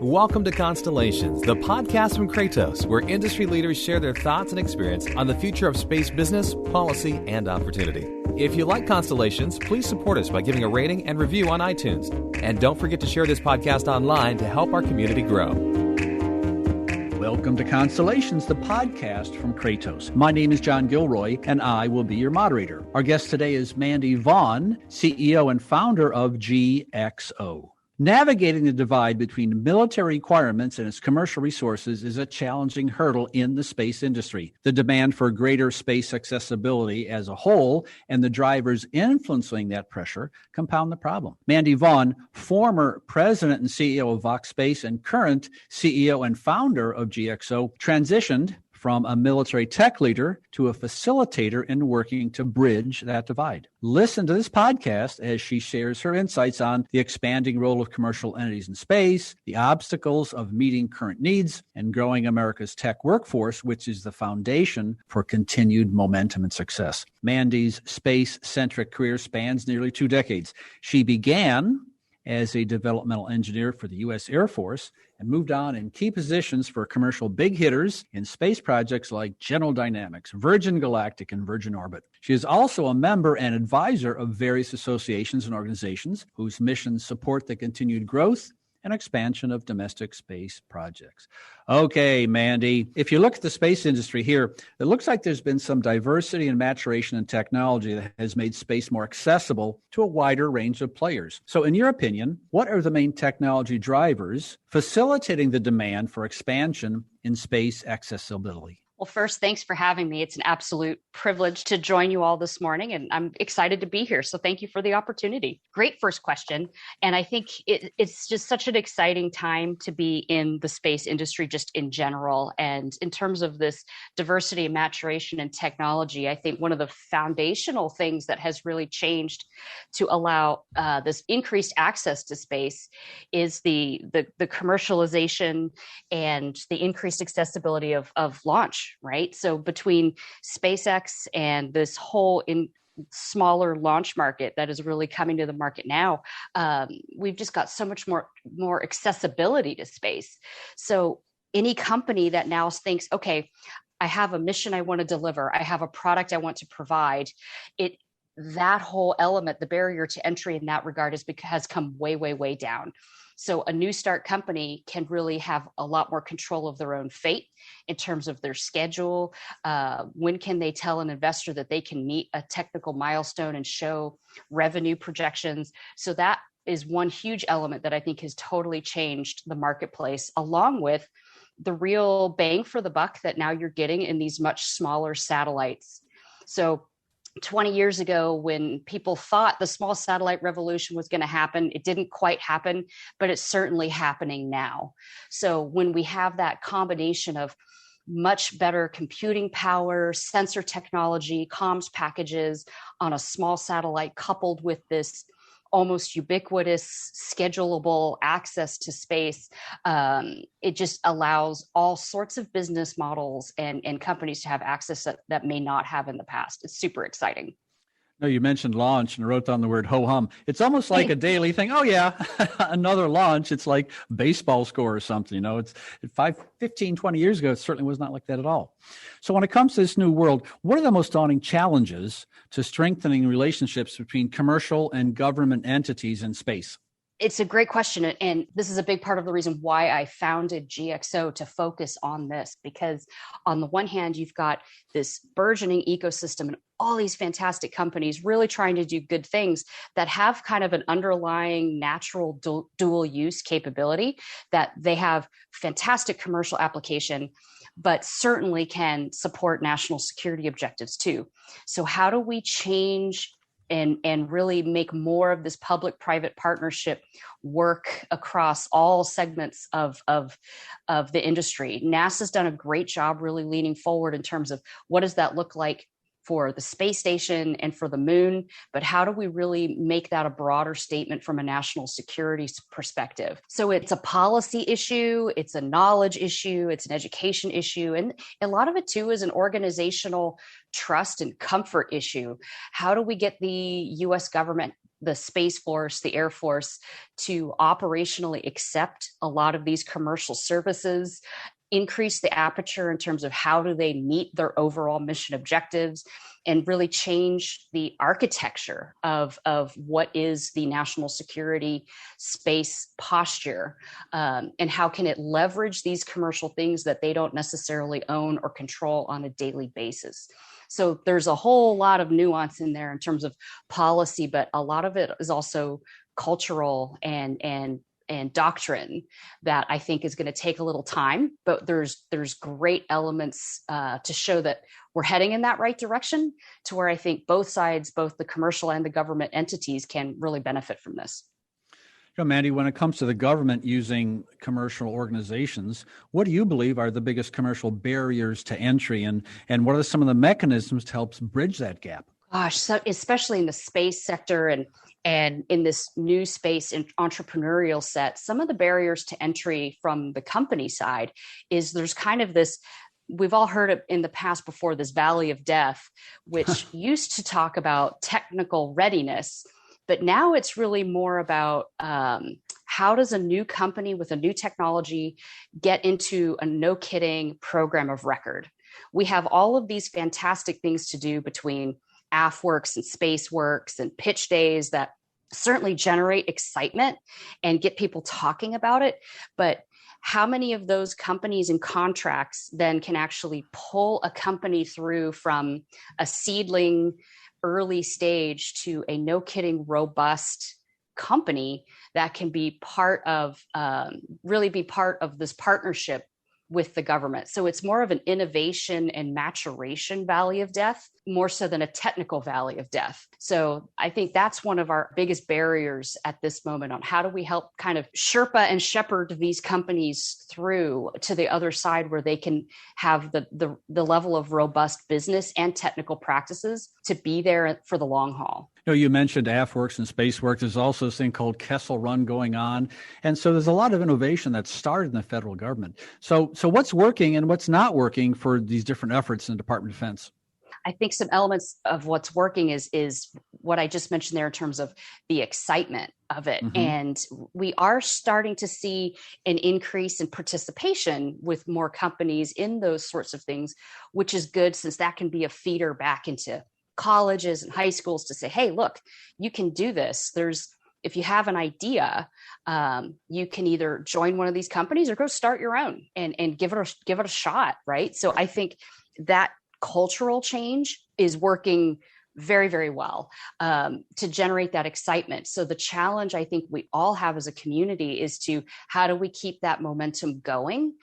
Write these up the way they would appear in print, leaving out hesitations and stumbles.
Welcome to Constellations, the podcast from Kratos, where industry leaders share their thoughts and experience on the future of space business, policy, and opportunity. If you like Constellations, please support us by giving a rating and review on iTunes. And don't forget to share this podcast online to help our community grow. Welcome to Constellations, the podcast from Kratos. My name is John Gilroy, and I will be your moderator. Our guest today is Mandy Vaughn, CEO and founder of GXO. Navigating the divide between military requirements and its commercial resources is a challenging hurdle in the space industry. The demand for greater space accessibility as a whole and the drivers influencing that pressure compound the problem. Mandy Vaughn, former president and CEO of Vox Space and current CEO and founder of GXO, transitioned from a military tech leader to a facilitator in working to bridge that divide. Listen to this podcast as she shares her insights on the expanding role of commercial entities in space, the obstacles of meeting current needs, and growing America's tech workforce, which is the foundation for continued momentum and success. Mandy's space-centric career spans nearly 2 decades. She began as a developmental engineer for the U.S. Air Force and moved on in key positions for commercial big hitters in space projects like General Dynamics, Virgin Galactic, and Virgin Orbit. She is also a member and advisor of various associations and organizations whose missions support the continued growth and expansion of domestic space projects. Okay, Mandy, if you look at the space industry here, it looks like there's been some diversity and maturation in technology that has made space more accessible to a wider range of players. So in your opinion, what are the main technology drivers facilitating the demand for expansion in space accessibility? Well, first, thanks for having me. It's an absolute privilege to join you all this morning, and I'm excited to be here. So thank you for the opportunity. Great first question. And I think it's just such an exciting time to be in the space industry just in general. And in terms of this diversity and maturation in technology, I think one of the foundational things that has really changed to allow this increased access to space is the commercialization and the increased accessibility of launch. Right. So between SpaceX and this whole smaller launch market that is really coming to the market now, we've just got so much more accessibility to space. So any company that now thinks, okay, I have a mission I want to deliver, I have a product I want to provide, that whole element, the barrier to entry in that regard has come way, way, way down. So a new start company can really have a lot more control of their own fate in terms of their schedule. When can they tell an investor that they can meet a technical milestone and show revenue projections? So that is one huge element that I think has totally changed the marketplace, along with the real bang for the buck that now you're getting in these much smaller satellites. So 20 years ago, when people thought the small satellite revolution was going to happen, it didn't quite happen, but it's certainly happening now. So when we have that combination of much better computing power, sensor technology, comms packages on a small satellite coupled with this almost ubiquitous, schedulable access to space, it just allows all sorts of business models and companies to have access that may not have in the past. It's super exciting. No, you mentioned launch and I wrote down the word ho-hum. It's almost like a daily thing. Oh, yeah, another launch. It's like baseball score or something. You know, it's 15, 20 years ago, it certainly was not like that at all. So when it comes to this new world, what are the most daunting challenges to strengthening relationships between commercial and government entities in space? It's a great question. And this is a big part of the reason why I founded GXO, to focus on this, because on the one hand, you've got this burgeoning ecosystem and all these fantastic companies really trying to do good things that have kind of an underlying natural dual use capability, that they have fantastic commercial application, but certainly can support national security objectives too. So how do we change and really make more of this public-private partnership work across all segments of the industry? NASA's done a great job really leaning forward in terms of what does that look like for the space station and for the moon, but how do we really make that a broader statement from a national security perspective? So it's a policy issue, it's a knowledge issue, it's an education issue, and a lot of it too is an organizational trust and comfort issue. How do we get the U.S. government the Space Force, the Air Force, to operationally accept a lot of these commercial services, increase the aperture in terms of how do they meet their overall mission objectives, and really change the architecture of what is the national security space posture, and how can it leverage these commercial things that they don't necessarily own or control on a daily basis. So there's a whole lot of nuance in there in terms of policy, but a lot of it is also cultural and doctrine that I think is going to take a little time, but there's great elements to show that we're heading in that right direction, to where I think both sides, both the commercial and the government entities, can really benefit from this. Mandy, when it comes to the government using commercial organizations, what do you believe are the biggest commercial barriers to entry, and what are some of the mechanisms to help bridge that gap? Gosh, so especially in the space sector and in this new space and entrepreneurial set, some of the barriers to entry from the company side is there's kind of this, we've all heard it in the past before, this valley of death, which used to talk about technical readiness, but now it's really more about how does a new company with a new technology get into a no-kidding program of record? We have all of these fantastic things to do between AFWorks and SpaceWorks and pitch days that certainly generate excitement and get people talking about it. But how many of those companies and contracts then can actually pull a company through from a seedling early stage to a no-kidding robust company that can be part of, really be part of this partnership with the government? So it's more of an innovation and maturation valley of death, more so than a technical valley of death. So I think that's one of our biggest barriers at this moment on how do we help kind of Sherpa and shepherd these companies through to the other side where they can have the level of robust business and technical practices to be there for the long haul. You mentioned AFWorks and SpaceWorks. There's also this thing called Kessel Run going on. And so there's a lot of innovation that's started in the federal government. So what's working and what's not working for these different efforts in the Department of Defense? I think some elements of what's working is what I just mentioned there in terms of the excitement of it. Mm-hmm. And we are starting to see an increase in participation with more companies in those sorts of things, which is good since that can be a feeder back into colleges and high schools to say, hey, look, you can do this. If you have an idea, you can either join one of these companies or go start your own and give it a shot, right? So I think that cultural change is working very, very well to generate that excitement. So the challenge I think we all have as a community is to how do we keep that momentum going,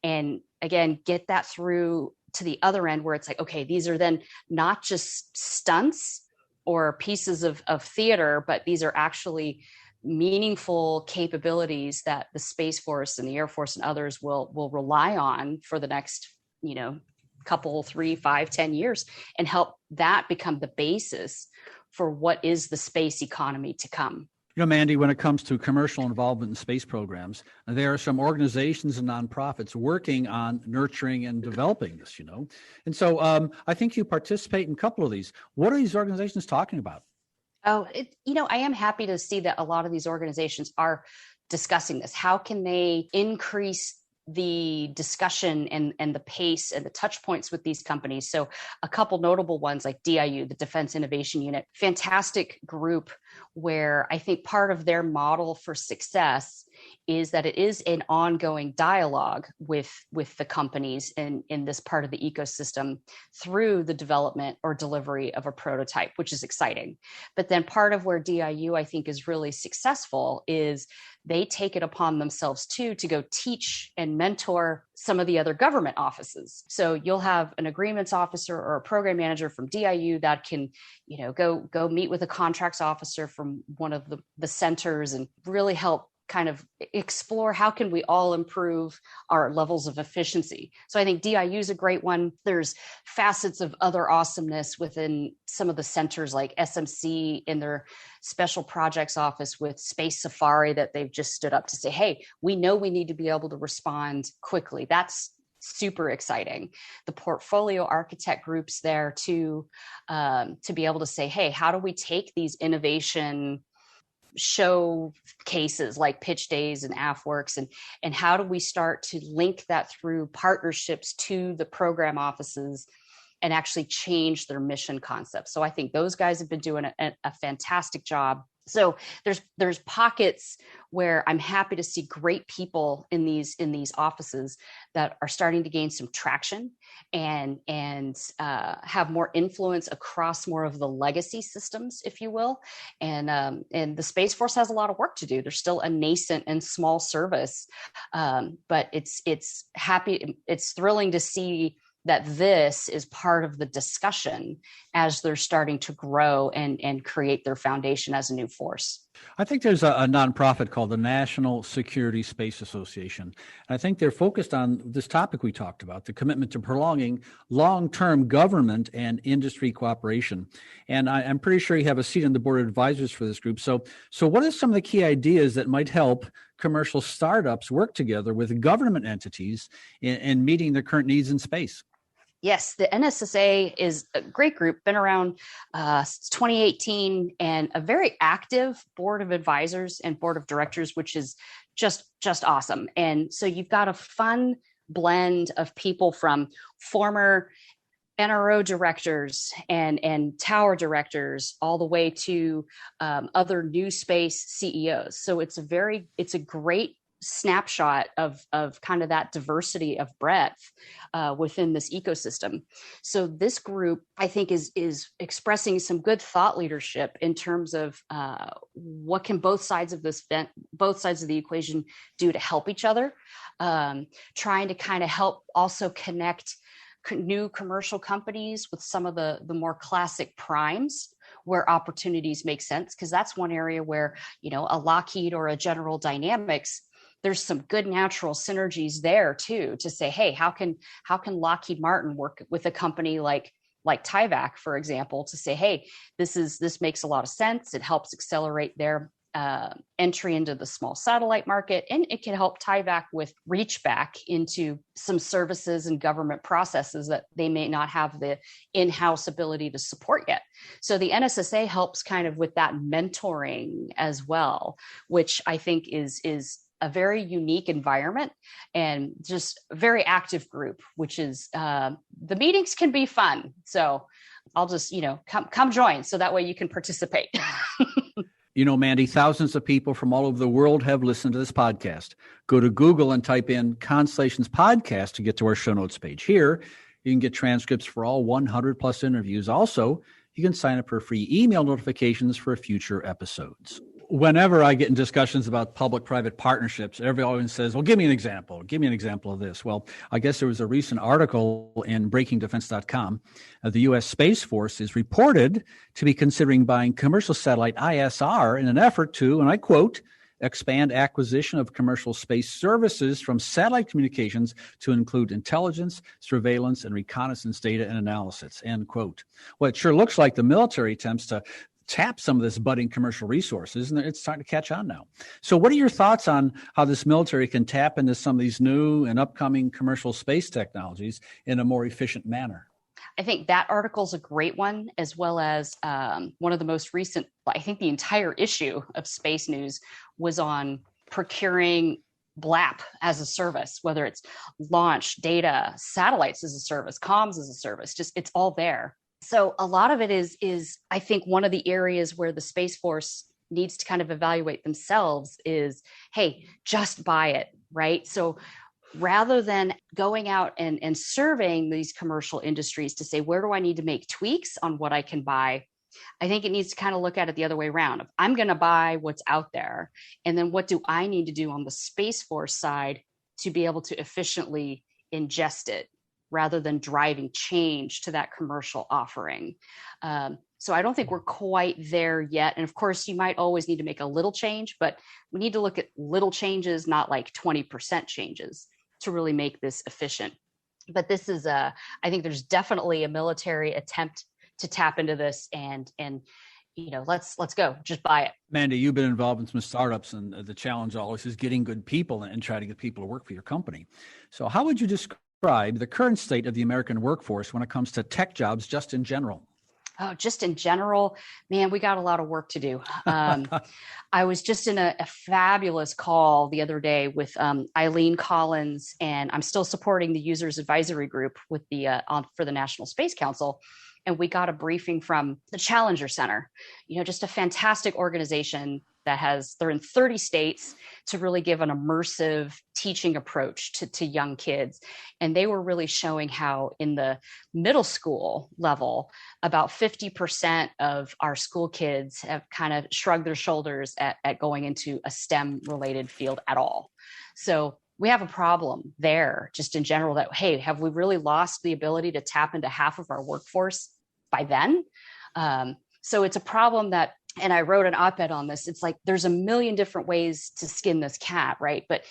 and again, get that through to the other end where it's like, okay, these are then not just stunts or pieces of theater, but these are actually meaningful capabilities that the Space Force and the Air Force and others will rely on for the next, couple, 3, 5, 10 years, and help that become the basis for what is the space economy to come. Mandy, when it comes to commercial involvement in space programs, there are some organizations and nonprofits working on nurturing and developing this, And so I think you participate in a couple of these. What are these organizations talking about? Oh, I am happy to see that a lot of these organizations are discussing this. How can they increase the discussion and the pace and the touch points with these companies? So a couple notable ones like DIU, the Defense Innovation Unit, fantastic group where I think part of their model for success is that it is an ongoing dialogue with the companies in this part of the ecosystem through the development or delivery of a prototype, which is exciting. But then part of where DIU I think is really successful is they take it upon themselves too to go teach and mentor some of the other government offices. So you'll have an agreements officer or a program manager from DIU that can, go meet with a contracts officer from one of the centers and really help kind of explore how can we all improve our levels of efficiency. So I think DIU is a great one. There's facets of other awesomeness within some of the centers like SMC in their special projects office with Space Safari that they've just stood up to say, hey, we know we need to be able to respond quickly. That's super exciting. The portfolio architect groups there to be able to say, hey, how do we take these innovation showcases like pitch days and AFWorks, and how do we start to link that through partnerships to the program offices and actually change their mission concept. So I think those guys have been doing a fantastic job. So there's pockets where I'm happy to see great people in these offices that are starting to gain some traction and have more influence across more of the legacy systems, if you will. And the Space Force has a lot of work to do. There's still a nascent and small service, but it's thrilling to see that this is part of the discussion as they're starting to grow and create their foundation as a new force. I think there's a nonprofit called the National Security Space Association. And I think they're focused on this topic we talked about, the commitment to prolonging long-term government and industry cooperation. And I'm pretty sure you have a seat on the board of advisors for this group. So what are some of the key ideas that might help commercial startups work together with government entities in meeting their current needs in space? Yes, the NSAA is a great group, been around since 2018, and a very active board of advisors and board of directors, which is just awesome. And so you've got a fun blend of people from former NRO directors and tower directors all the way to other new space CEOs. So it's a great snapshot of kind of that diversity of breadth within this ecosystem. So this group, I think, is expressing some good thought leadership in terms of what can both sides of the equation do to help each other, trying to kind of help also connect new commercial companies with some of the more classic primes where opportunities make sense, because that's one area where, a Lockheed or a General Dynamics, there's some good natural synergies there too, to say, hey, how can Lockheed Martin work with a company like Tyvak, for example, to say, hey, this makes a lot of sense. It helps accelerate their entry into the small satellite market, and it can help Tyvak with reach back into some services and government processes that they may not have the in-house ability to support yet. So the NSSA helps kind of with that mentoring as well, which I think is a very unique environment and just a very active group, which is the meetings can be fun. So I'll just, come join so that way you can participate. Mandy, thousands of people from all over the world have listened to this podcast. Go to Google and type in Constellations Podcast to get to our show notes page. Here, you can get transcripts for all 100 plus interviews. Also, you can sign up for free email notifications for future episodes. Whenever I get in discussions about public-private partnerships, everyone always says, well, give me an example. Give me an example of this. Well, I guess there was a recent article in breakingdefense.com. The U.S. Space Force is reported to be considering buying commercial satellite ISR in an effort to, and I quote, expand acquisition of commercial space services from satellite communications to include intelligence, surveillance, and reconnaissance data and analysis, end quote. Well, it sure looks like the military attempts to tap some of this budding commercial resources, and it's starting to catch on now. So what are your thoughts on how this military can tap into some of these new and upcoming commercial space technologies in a more efficient manner? I think that article is a great one, as well as one of the most recent, I think the entire issue of Space News was on procuring BLAP as a service, whether it's launch, data, satellites as a service, comms as a service, just it's all there. So a lot of it is, I think, one of the areas where the Space Force needs to kind of evaluate themselves is, hey, just buy it, right? So rather than going out and surveying these commercial industries to say, where do I need to make tweaks on what I can buy? I think it needs to kind of look at it the other way around. If I'm going to buy what's out there, and then what do I need to do on the Space Force side to be able to efficiently ingest it, rather than driving change to that commercial offering. So I don't think we're quite there yet. And of course, you might always need to make a little change, but we need to look at little changes, not like 20% changes, to really make this efficient. But this is I think there's definitely a military attempt to tap into this and let's go, just buy it. Mandy, you've been involved in some startups, and the challenge always is getting good people and try to get people to work for your company. So how would you describe the current state of the American workforce when it comes to tech jobs just in general? Oh, just in general, man, we got a lot of work to do. I was just in a fabulous call the other day with Eileen Collins, and I'm still supporting the Users Advisory Group with the for the National Space Council. And we got a briefing from the Challenger Center, just a fantastic organization they're in 30 states to really give an immersive teaching approach to young kids. And they were really showing how in the middle school level, about 50% of our school kids have kind of shrugged their shoulders at going into a STEM related field at all. So we have a problem there just in general that, hey, have we really lost the ability to tap into half of our workforce by then? So it's a problem that, and I wrote an op-ed on this, it's like there's a million different ways to skin this cat, right? But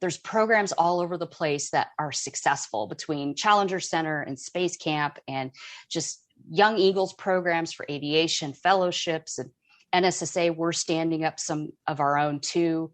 there's programs all over the place that are successful between Challenger Center and Space Camp and just Young Eagles programs for aviation fellowships, and NSAA, we're standing up some of our own too.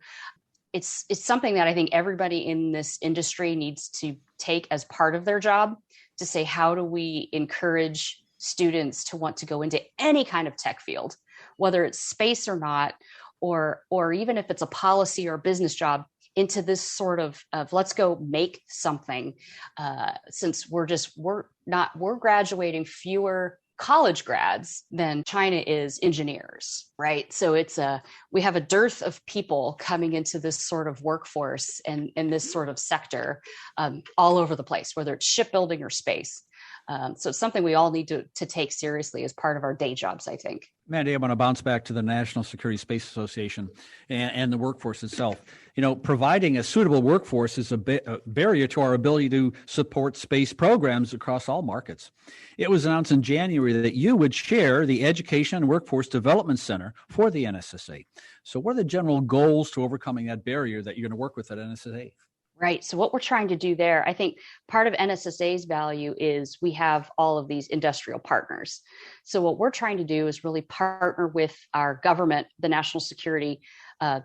It's something that I think everybody in this industry needs to take as part of their job to say, how do we encourage students to want to go into any kind of tech field, whether it's space or not, or even if it's a policy or business job, into this sort of let's go make something. Since we're graduating fewer college grads than China is engineers, right? So we have a dearth of people coming into this sort of workforce and this sort of sector all over the place, whether it's shipbuilding or space. So it's something we all need to take seriously as part of our day jobs, I think. Mandy, I want to bounce back to the National Security Space Association and the workforce itself. Providing a suitable workforce is a barrier to our ability to support space programs across all markets. It was announced in January that you would chair the Education and Workforce Development Center for the NSSA. So what are the general goals to overcoming that barrier that you're going to work with at NSSA? Right. So what we're trying to do there, I think part of NSSA's value is we have all of these industrial partners. So what we're trying to do is really partner with our government, the national security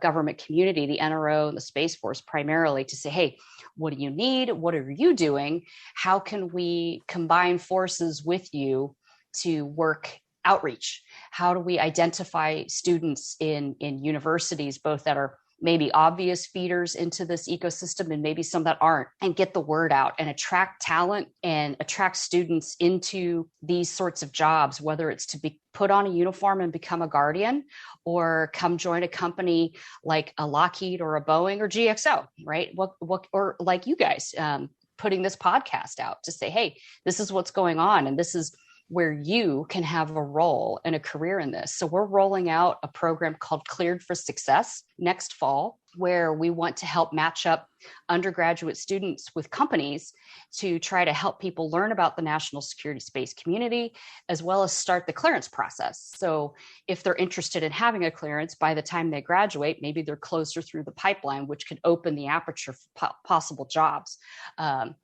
government community, the NRO and the Space Force primarily, to say, hey, what do you need? What are you doing? How can we combine forces with you to work outreach? How do we identify students in universities, both that are maybe obvious feeders into this ecosystem and maybe some that aren't, and get the word out and attract talent and attract students into these sorts of jobs, whether it's to be put on a uniform and become a guardian or come join a company like a Lockheed or a Boeing or GXO, right? Or like you guys putting this podcast out to say, hey, this is what's going on. And this is where you can have a role and a career in this. So we're rolling out a program called Cleared for Success next fall, where we want to help match up undergraduate students with companies to try to help people learn about the national security space community, as well as start the clearance process. So if they're interested in having a clearance, by the time they graduate, maybe they're closer through the pipeline, which could open the aperture for possible jobs.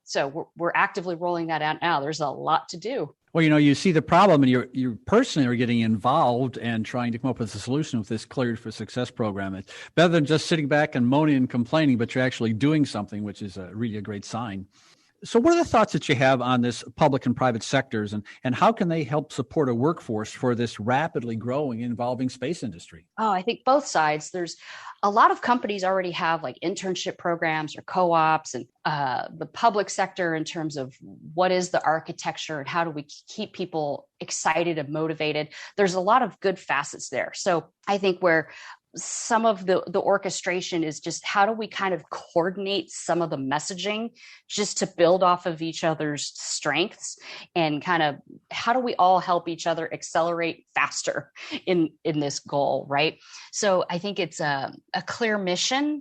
So we're actively rolling that out now. There's a lot to do. Well, you see the problem, and you personally are getting involved and trying to come up with a solution with this Cleared for Success program. It's better than just sitting back and moaning and complaining, but you're actually doing something, which is really a great sign. So what are the thoughts that you have on this public and private sectors, and how can they help support a workforce for this rapidly growing and evolving space industry? Oh, I think both sides. There's a lot of companies already have like internship programs or co-ops, and the public sector in terms of what is the architecture and how do we keep people excited and motivated. There's a lot of good facets there. So I think where some of the orchestration is just how do we kind of coordinate some of the messaging just to build off of each other's strengths, and kind of how do we all help each other accelerate faster in this goal, right? So I think it's a clear mission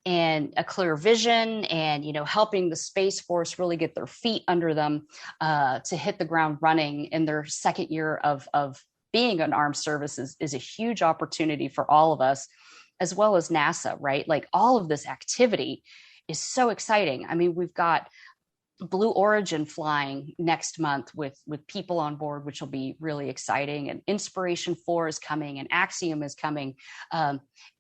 and a clear vision, and helping the Space Force really get their feet under them to hit the ground running in their second year of being an armed services is a huge opportunity for all of us, as well as NASA, right? Like all of this activity is so exciting. I mean, we've got Blue Origin flying next month with people on board, which will be really exciting. And Inspiration 4 is coming, and Axiom is coming.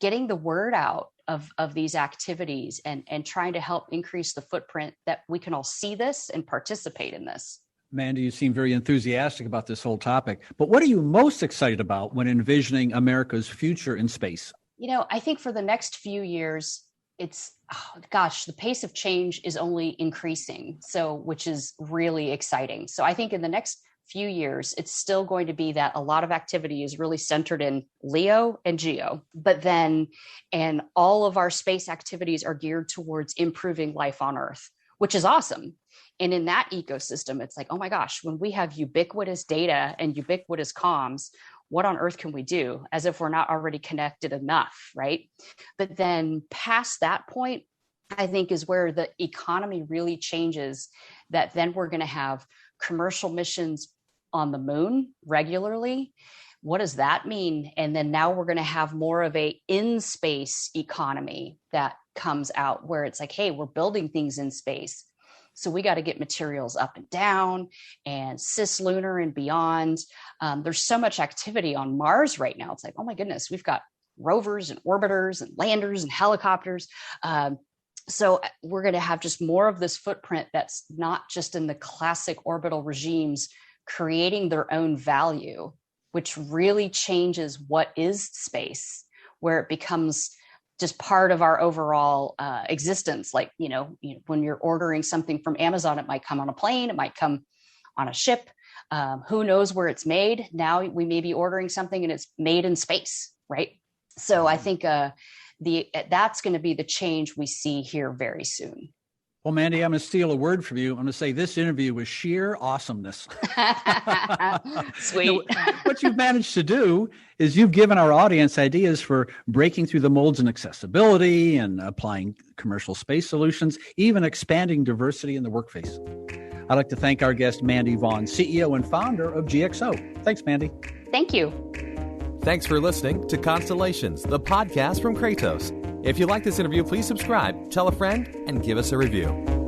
Getting the word out of these activities and trying to help increase the footprint that we can all see this and participate in this. Mandy, you seem very enthusiastic about this whole topic, but what are you most excited about when envisioning America's future in space? I think for the next few years, the pace of change is only increasing. So, which is really exciting. So I think in the next few years, it's still going to be that a lot of activity is really centered in LEO and GEO, and all of our space activities are geared towards improving life on Earth, which is awesome. And in that ecosystem, it's like, oh my gosh, when we have ubiquitous data and ubiquitous comms, what on earth can we do, as if we're not already connected enough, right? But then past that point, I think is where the economy really changes, that then we're going to have commercial missions on the moon regularly. What does that mean? And then now we're going to have more of a in-space economy that comes out, where it's like, hey, we're building things in space. So we got to get materials up and down and cislunar and beyond. There's so much activity on Mars right now. It's like, oh my goodness, we've got rovers and orbiters and landers and helicopters. So we're going to have just more of this footprint that's not just in the classic orbital regimes creating their own value, which really changes what is space, where it becomes just part of our overall existence. Like, when you're ordering something from Amazon, it might come on a plane, it might come on a ship. Who knows where it's made? Now we may be ordering something and it's made in space, right? So I think that's going to be the change we see here very soon. Well, Mandy, I'm going to steal a word from you. I'm going to say this interview was sheer awesomeness. Sweet. What you've managed to do is you've given our audience ideas for breaking through the molds in accessibility and applying commercial space solutions, even expanding diversity in the workplace. I'd like to thank our guest, Mandy Vaughn, CEO and founder of GXO. Thanks, Mandy. Thank you. Thanks for listening to Constellations, the podcast from Kratos. If you like this interview, please subscribe, tell a friend, and give us a review.